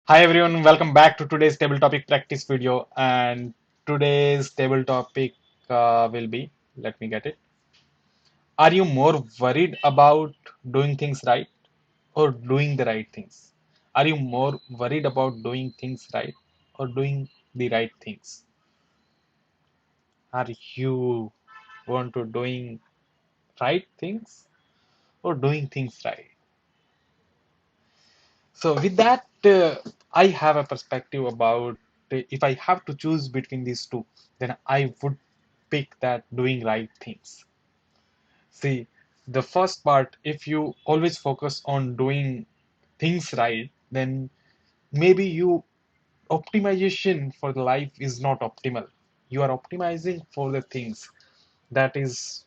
Hi everyone, welcome back to today's table topic practice video. And today's table topic will be, let me get it. Are you more worried about doing things right or doing the right things? Are you more worried about doing things right or doing the right things? Are you want to doing right things or doing things right? So with that, I have a perspective about if I have to choose between these two, then I would pick that doing right things. See, the first part, if you always focus on doing things right, then maybe you optimization for the life is not optimal. You are optimizing for the things that is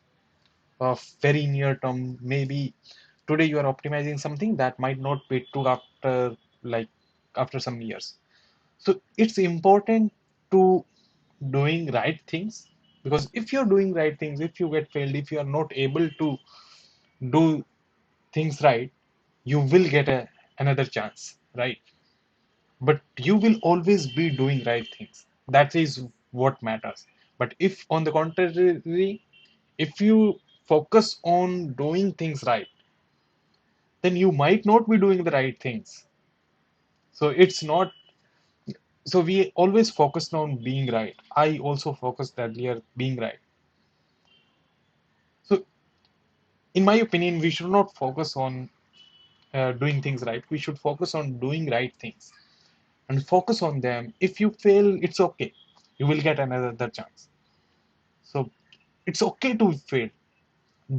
very near term. Maybe today you are optimizing something that might not be true after like after some years. So it's important to doing right things, because if you're doing right things, if you get failed, if you are not able to do things right, you will get another chance, right? But you will always be doing right things. That is what matters. But if on the contrary, if you focus on doing things right, then you might not be doing the right things. So it's not, so we always focused on being right. I also focused earlier being right. So in my opinion, we should not focus on doing things right. We should focus on doing right things and focus on them. If you fail, it's okay. You will get another chance. So it's okay to fail.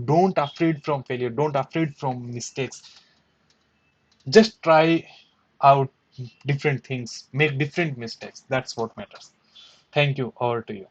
Don't afraid from failure. Don't afraid from mistakes. Just try out different things. Make different mistakes. That's what matters. Thank you. Over to you.